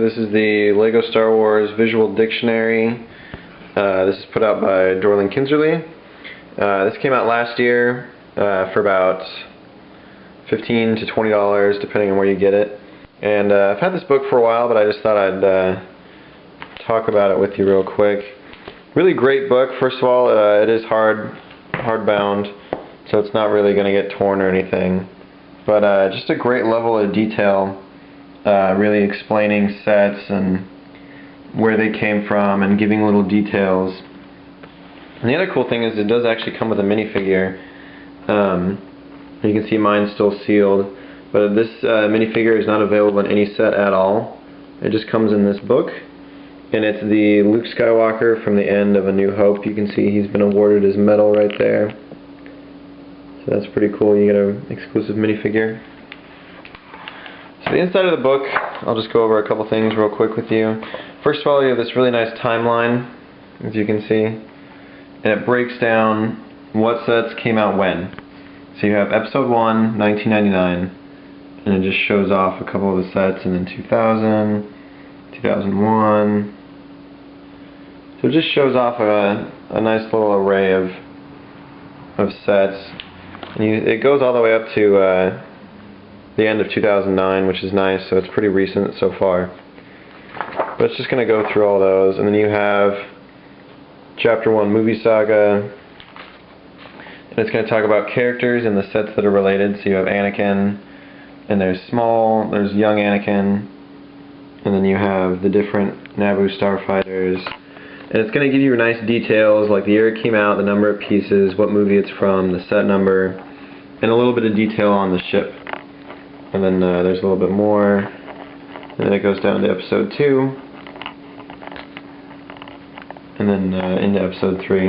This is the LEGO Star Wars Visual Dictionary. This is put out by Dorling Kinserly. This came out last year for about $15 to $20 depending on where you get it. And I've had this book for a while, but I just thought I'd talk about it with you real quick. Really great book. First of all, it is hardbound, so it's not really going to get torn or anything. But just a great level of detail, really explaining sets and where they came from and giving little details. And the other cool thing is it does actually come with a minifigure. You can see mine's still sealed, but this minifigure is not available in any set at all. It just comes in this book, and it's the Luke Skywalker from the end of A New Hope. You can see he's been awarded his medal right there. So that's pretty cool. You get an exclusive minifigure. So the inside of the book, I'll just go over a couple things real quick with you. First of all, you have this really nice timeline, as you can see, and it breaks down what sets came out when. So you have Episode 1, 1999, and it just shows off a couple of the sets, and then 2000, 2001. So it just shows off a nice little array of sets. And it goes all the way up to the end of 2009, which is nice, so it's pretty recent so far. But it's just going to go through all those. And then you have Chapter 1 Movie Saga, and it's going to talk about characters and the sets that are related. So you have Anakin, and there's young Anakin, and then you have the different Naboo starfighters. And it's going to give you nice details like the year it came out, the number of pieces, what movie it's from, the set number, and a little bit of detail on the ship. And then there's a little bit more, and then it goes down to Episode 2, and then into Episode 3.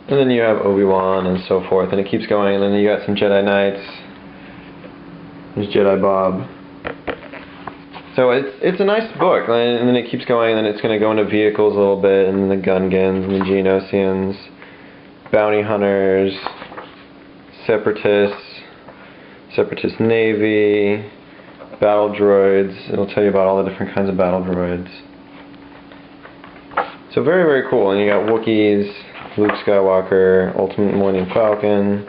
And then you have Obi-Wan and so forth, and it keeps going, and then you got some Jedi Knights. There's Jedi Bob. So it's a nice book, and then it keeps going, and then it's going to go into vehicles a little bit, and the Gungans, and the Geonosians, Bounty Hunters, Separatist Navy, battle droids. It'll tell you about all the different kinds of battle droids. So very, very cool. And you got Wookiees, Luke Skywalker, Ultimate Millennium Falcon,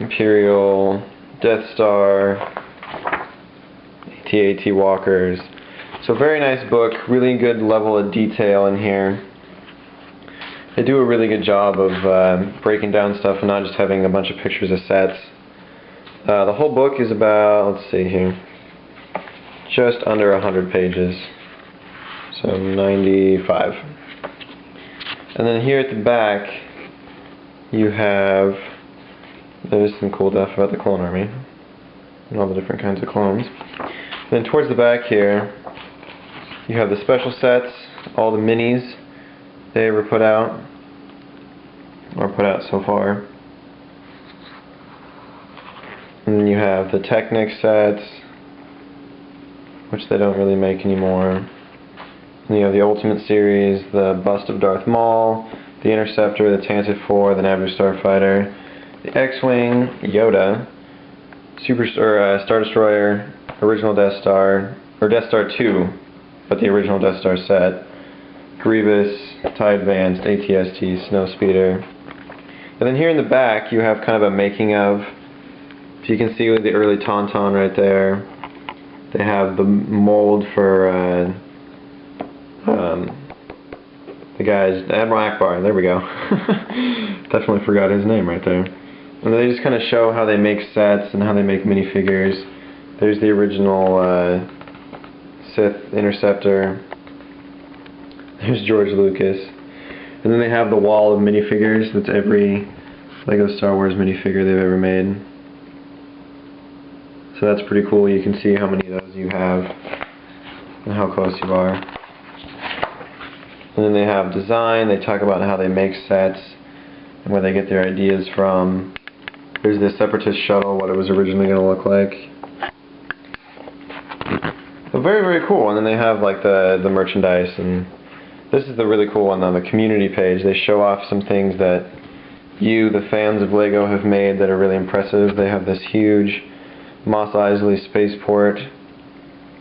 Imperial, Death Star, AT-AT walkers. So very nice book, really good level of detail in here. They do a really good job of breaking down stuff and not just having a bunch of pictures of sets. The whole book is about, let's see here, just under 100 pages. So 95. And then here at the back, you have, there's some cool stuff about the Clone Army and all the different kinds of clones. Then towards the back here, you have the special sets, all the minis they ever put out, or put out so far. And then you have the Technic sets, which they don't really make anymore. And you have the Ultimate Series, the Bust of Darth Maul, the Interceptor, the Tantive 4, the Naboo Starfighter, the X-Wing, Yoda, Star Destroyer, original Death Star, or Death Star 2, but the original Death Star set, Grievous, TIE Advanced, AT-ST, Snowspeeder. And then here in the back you have kind of a making of. So you can see with the early Tauntaun right there. They have the mold for the guys, Admiral Akbar, there we go. Definitely forgot his name right there. And they just kind of show how they make sets and how they make minifigures. There's the original Sith Interceptor. There's George Lucas. And then they have the wall of minifigures. That's every LEGO Star Wars minifigure they've ever made. So that's pretty cool. You can see how many of those you have and how close you are. And then they have design. They talk about how they make sets and where they get their ideas from. Here's the Separatist shuttle, what it was originally going to look like. So very, very cool. And then they have like the merchandise, and this is the really cool one on the community page. They show off some things that you, the fans of LEGO, have made that are really impressive. They have this huge Mos Eisley Spaceport.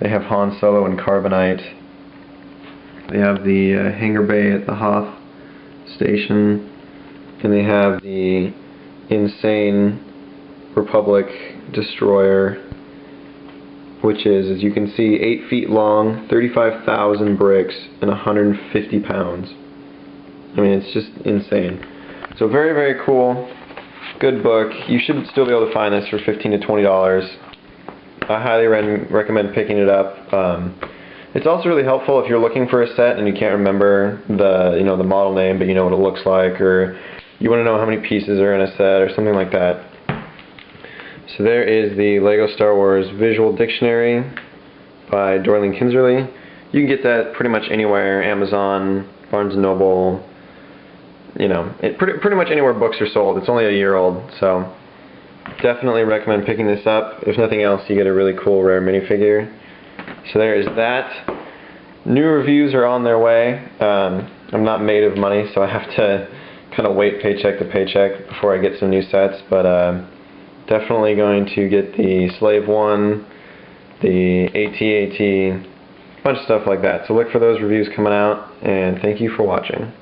They have Han Solo and Carbonite. They have the hangar bay at the Hoth station. And they have the insane Republic destroyer, which is, as you can see, 8 feet long, 35,000 bricks, and 150 pounds. I mean, it's just insane. So very, very cool. Good book. You should still be able to find this for $15 to $20. I highly recommend picking it up. It's also really helpful if you're looking for a set and you can't remember the model name, but you know what it looks like, or you want to know how many pieces are in a set, or something like that. So there is the LEGO Star Wars Visual Dictionary by Dorling Kinserly. You can get that pretty much anywhere: Amazon, Barnes & Noble, pretty much anywhere books are sold. It's only a year old, so definitely recommend picking this up. If nothing else, you get a really cool rare minifigure. So there is that. New reviews are on their way. I'm not made of money, so I have to kind of wait paycheck to paycheck before I get some new sets, but definitely going to get the Slave One, the AT-AT, a bunch of stuff like that. So look for those reviews coming out, and thank you for watching.